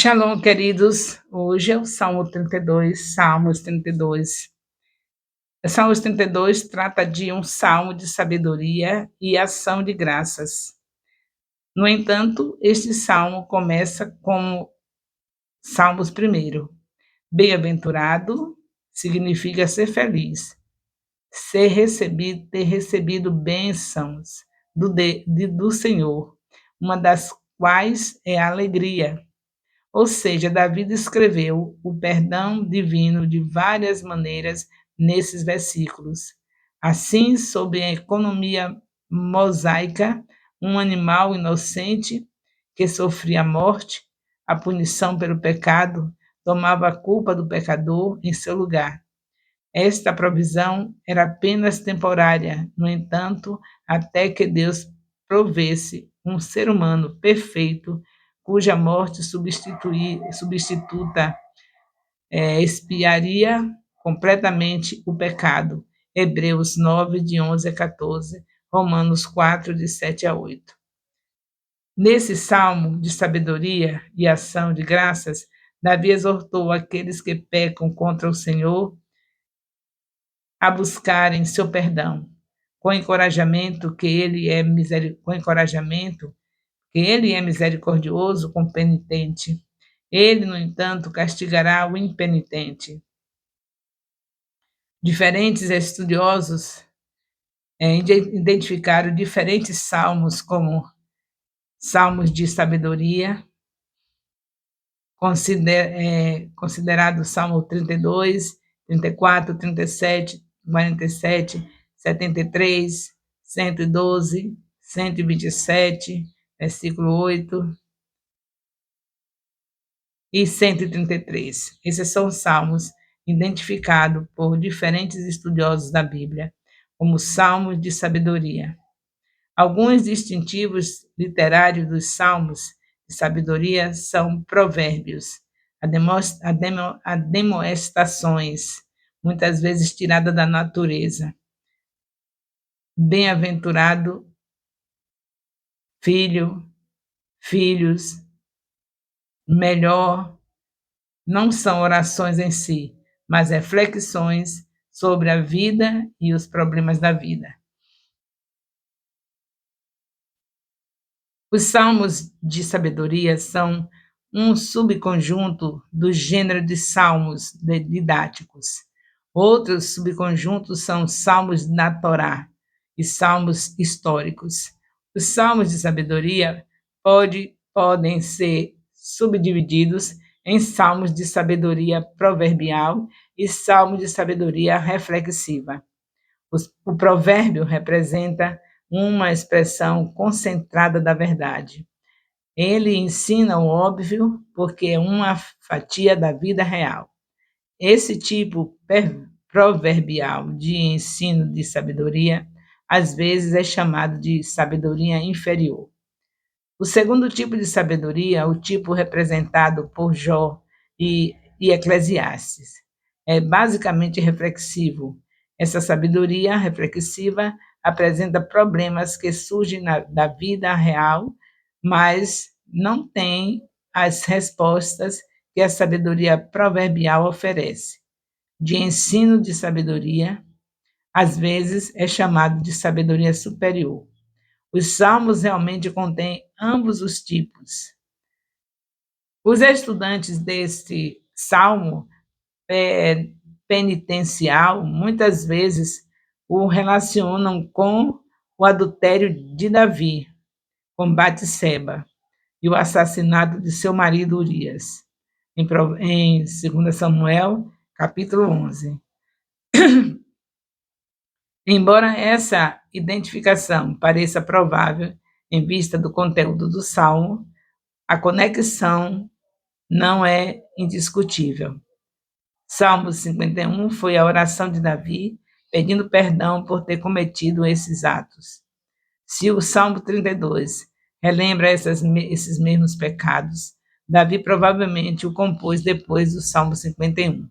Shalom, queridos. Hoje é o Salmo 32, Salmos 32. O Salmos 32 trata de um salmo de sabedoria e ação de graças. No entanto, este salmo começa com Salmos primeiro. Bem-aventurado significa ser feliz, ter recebido bênçãos do Senhor, uma das quais é a alegria. Ou seja, Davi descreveu o perdão divino de várias maneiras nesses versículos. Assim, sob a economia mosaica, um animal inocente que sofria a morte, a punição pelo pecado, tomava a culpa do pecador em seu lugar. Esta provisão era apenas temporária, no entanto, até que Deus provesse um ser humano perfeito, cuja morte substituta expiaria completamente o pecado. Hebreus 9, de 11 a 14, Romanos 4, de 7 a 8. Nesse salmo de sabedoria e ação de graças, Davi exortou aqueles que pecam contra o Senhor a buscarem seu perdão, com encorajamento que ele é misericordioso com o penitente. Ele, no entanto, castigará o impenitente. Diferentes estudiosos identificaram diferentes salmos como salmos de sabedoria, considerado o Salmo 32, 34, 37, 47, 73, 112, 127, versículo 8 e 133. Esses são os salmos identificados por diferentes estudiosos da Bíblia como salmos de sabedoria. Alguns distintivos literários dos salmos de sabedoria são provérbios, admoestações, muitas vezes tiradas da natureza. Bem-aventurado filho, filhos, melhor, não são orações em si, mas reflexões sobre a vida e os problemas da vida. Os salmos de sabedoria são um subconjunto do gênero de salmos didáticos. Outros subconjuntos são salmos da Torá e salmos históricos. Os salmos de sabedoria podem ser subdivididos em salmos de sabedoria proverbial e salmos de sabedoria reflexiva. O provérbio representa uma expressão concentrada da verdade. Ele ensina o óbvio porque é uma fatia da vida real. Esse tipo proverbial de ensino de sabedoria, às vezes é chamado de sabedoria inferior. O segundo tipo de sabedoria, o tipo representado por Jó e Eclesiastes, é basicamente reflexivo. Essa sabedoria reflexiva apresenta problemas que surgem da vida real, mas não tem as respostas que a sabedoria proverbial oferece. De ensino de sabedoria, às vezes é chamado de sabedoria superior. Os salmos realmente contêm ambos os tipos. Os estudantes deste salmo penitencial muitas vezes o relacionam com o adultério de Davi, com Batseba, e o assassinato de seu marido Urias, em 2 Samuel, capítulo 11. Embora essa identificação pareça provável em vista do conteúdo do salmo, a conexão não é indiscutível. Salmo 51 foi a oração de Davi pedindo perdão por ter cometido esses atos. Se o Salmo 32 relembra esses mesmos pecados, Davi provavelmente o compôs depois do Salmo 51.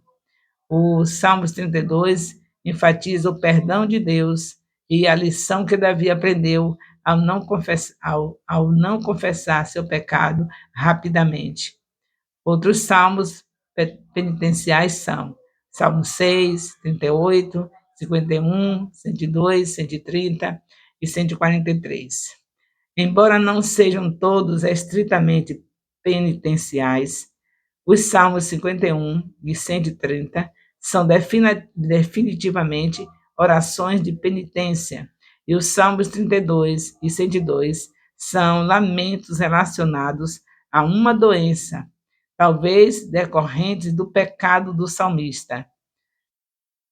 O Salmo 32 enfatiza o perdão de Deus e a lição que Davi aprendeu ao não confessar seu pecado rapidamente. Outros salmos penitenciais são Salmo 6, 38, 51, 102, 130 e 143. Embora não sejam todos estritamente penitenciais, os Salmos 51 e 130 são definitivamente orações de penitência, e os Salmos 32 e 102 são lamentos relacionados a uma doença, talvez decorrentes do pecado do salmista.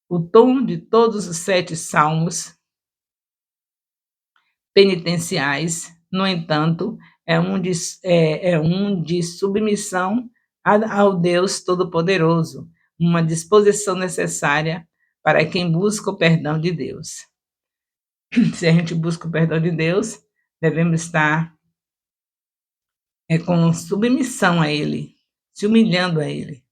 O tom de todos os 7 salmos penitenciais, no entanto, é um de submissão ao Deus Todo-Poderoso, uma disposição necessária para quem busca o perdão de Deus. Se a gente busca o perdão de Deus, devemos estar com submissão a Ele, se humilhando a Ele.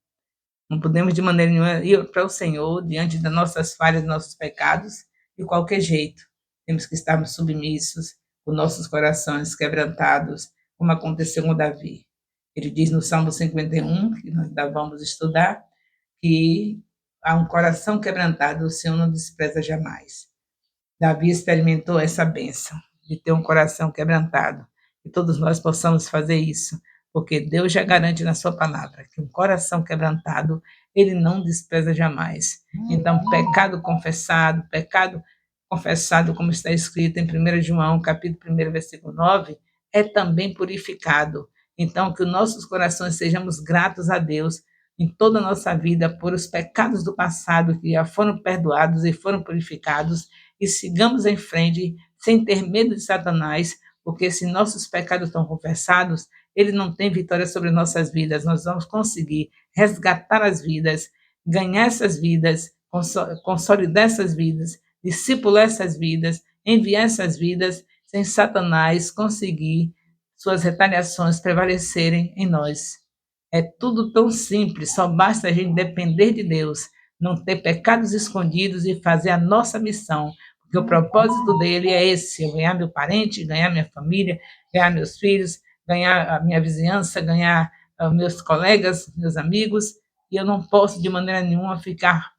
Não podemos de maneira nenhuma ir para o Senhor diante das nossas falhas, dos nossos pecados, de qualquer jeito. Temos que estarmos submissos, com nossos corações quebrantados, como aconteceu com Davi. Ele diz no Salmo 51, que nós ainda vamos estudar, que há um coração quebrantado, o Senhor não despreza jamais. Davi experimentou essa bênção, de ter um coração quebrantado. E todos nós possamos fazer isso, porque Deus já garante na sua palavra que um coração quebrantado, ele não despreza jamais. Então, pecado confessado, como está escrito em 1 João, capítulo 1, versículo 9, é também purificado. Então, que os nossos corações sejamos gratos a Deus em toda a nossa vida por os pecados do passado que já foram perdoados e foram purificados, e sigamos em frente sem ter medo de Satanás, porque se nossos pecados estão confessados, ele não tem vitória sobre nossas vidas. Nós vamos conseguir resgatar as vidas, ganhar essas vidas, consolidar essas vidas, discipular essas vidas, enviar essas vidas, sem Satanás conseguir suas retaliações prevalecerem em nós. É tudo tão simples, só basta a gente depender de Deus, não ter pecados escondidos e fazer a nossa missão, porque o propósito dele é esse: eu ganhar meu parente, ganhar minha família, ganhar meus filhos, ganhar a minha vizinhança, ganhar meus colegas, meus amigos, e eu não posso de maneira nenhuma ficar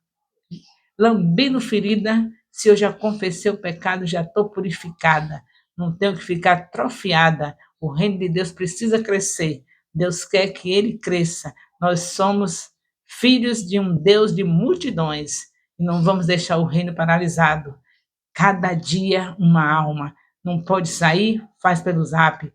lambendo ferida. Se eu já confessei o pecado, já estou purificada, não tenho que ficar atrofiada. O reino de Deus precisa crescer, Deus quer que ele cresça. Nós somos filhos de um Deus de multidões e não vamos deixar o reino paralisado. Cada dia uma alma. Não pode sair, faz pelo Zap,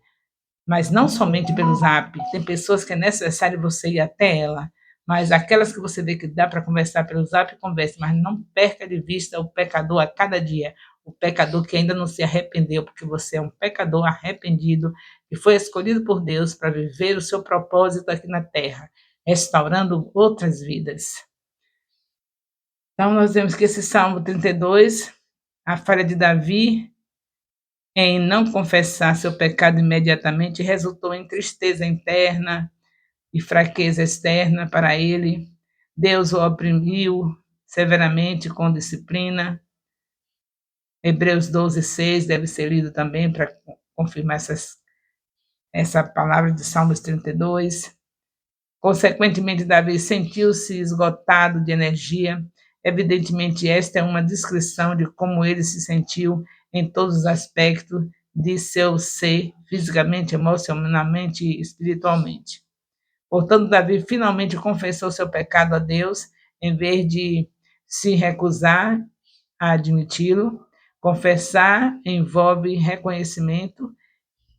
mas não somente pelo Zap. Tem pessoas que é necessário você ir até ela, mas aquelas que você vê que dá para conversar pelo Zap, converse, mas não perca de vista o pecador a cada dia, o pecador que ainda não se arrependeu, porque você é um pecador arrependido, que foi escolhido por Deus para viver o seu propósito aqui na terra, restaurando outras vidas. Então, nós vemos que esse Salmo 32, a falha de Davi em não confessar seu pecado imediatamente, resultou em tristeza interna e fraqueza externa para ele. Deus o oprimiu severamente com disciplina. Hebreus 12, 6 deve ser lido também para confirmar essa palavra de Salmos 32. Consequentemente, Davi sentiu-se esgotado de energia. Evidentemente, esta é uma descrição de como ele se sentiu em todos os aspectos de seu ser, fisicamente, emocionalmente e espiritualmente. Portanto, Davi finalmente confessou seu pecado a Deus, em vez de se recusar a admiti-lo. Confessar envolve reconhecimento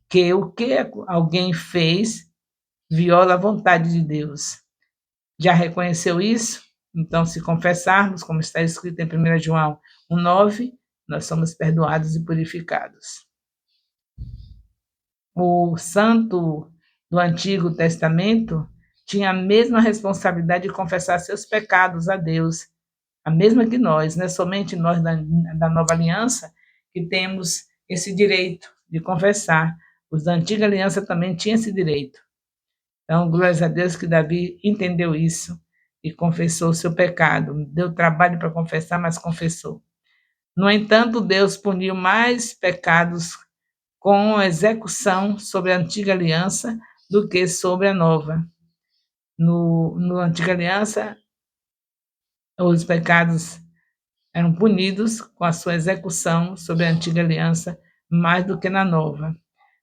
que o que alguém fez viola a vontade de Deus. Já reconheceu isso? Então, se confessarmos, como está escrito em 1 João 1,9, nós somos perdoados e purificados. O santo do Antigo Testamento tinha a mesma responsabilidade de confessar seus pecados a Deus, a mesma que nós, não é somente nós da Nova Aliança que temos esse direito de confessar. Os da Antiga Aliança também tinham esse direito. Então, glórias a Deus que Davi entendeu isso e confessou o seu pecado. Deu trabalho para confessar, mas confessou. No entanto, Deus puniu mais pecados com execução sobre a antiga aliança do que sobre a nova. No Antiga Aliança, os pecados eram punidos com a sua execução sobre a Antiga Aliança, mais do que na Nova.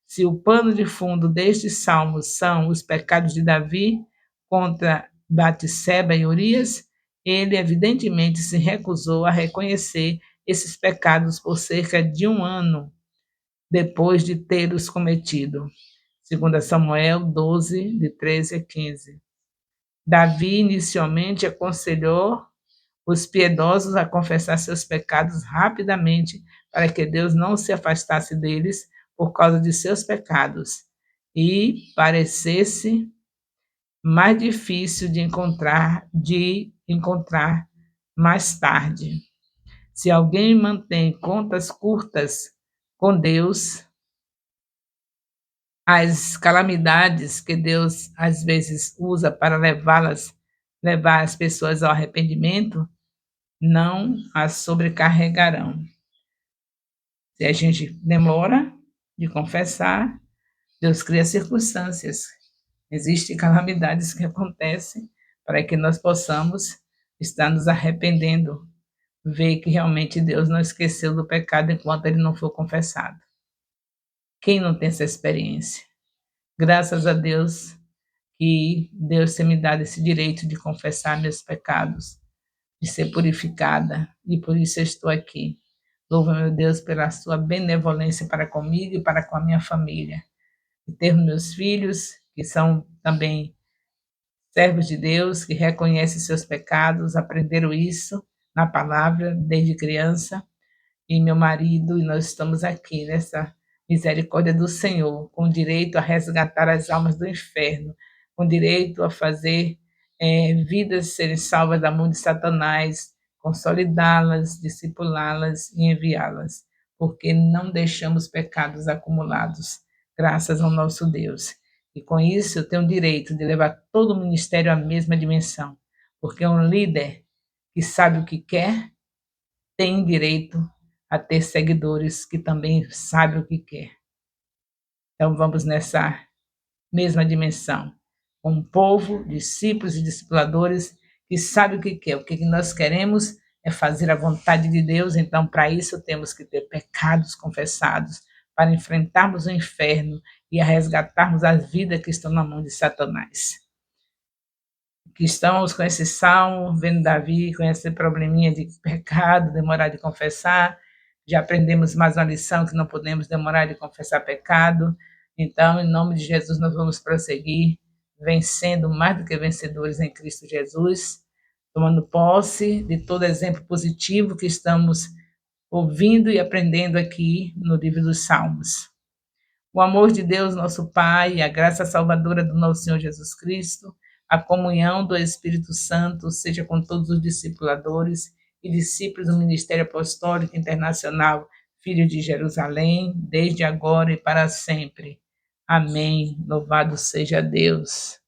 Se o pano de fundo destes salmos são os pecados de Davi contra Batseba e Urias, ele evidentemente se recusou a reconhecer esses pecados por cerca de um ano depois de tê-los cometido. 2 Samuel 12, de 13 a 15. Davi inicialmente aconselhou os piedosos a confessar seus pecados rapidamente, para que Deus não se afastasse deles por causa de seus pecados, e parecesse mais difícil de encontrar mais tarde. Se alguém mantém contas curtas com Deus, as calamidades que Deus às vezes usa para levar as pessoas ao arrependimento, não as sobrecarregarão. Se a gente demora de confessar, Deus cria circunstâncias. Existem calamidades que acontecem para que nós possamos estar nos arrependendo, ver que realmente Deus não esqueceu do pecado enquanto ele não for confessado. Quem não tem essa experiência? Graças a Deus que Deus tem me dado esse direito de confessar meus pecados, de ser purificada, e por isso eu estou aqui. Louvo, meu Deus, pela sua benevolência para comigo e para com a minha família. E ter meus filhos, que são também servos de Deus, que reconhecem seus pecados, aprenderam isso na palavra desde criança, e meu marido, e nós estamos aqui nessa misericórdia do Senhor, com direito a resgatar as almas do inferno, com direito a fazer vidas serem salvas da mão de Satanás, consolidá-las, discipulá-las e enviá-las, porque não deixamos pecados acumulados, graças ao nosso Deus. E com isso eu tenho o direito de levar todo o ministério à mesma dimensão, porque um líder que sabe o que quer tem direito a ter seguidores que também sabem o que quer. Então vamos nessa mesma dimensão, com um povo, discípulos e discipuladores que sabe o que quer. O que nós queremos é fazer a vontade de Deus, então para isso temos que ter pecados confessados, para enfrentarmos o inferno e a resgatarmos as vidas que estão na mão de Satanás. Que estamos com esse salmo, vendo Davi com esse probleminha de pecado, demorar de confessar. Já aprendemos mais uma lição que não podemos demorar de confessar pecado. Então, em nome de Jesus, nós vamos prosseguir, vencendo mais do que vencedores em Cristo Jesus, tomando posse de todo exemplo positivo que estamos ouvindo e aprendendo aqui no livro dos Salmos. O amor de Deus, nosso Pai, a graça salvadora do nosso Senhor Jesus Cristo, a comunhão do Espírito Santo seja com todos os discipuladores e discípulos do Ministério Apostólico Internacional, Filho de Jerusalém, desde agora e para sempre. Amém. Louvado seja Deus.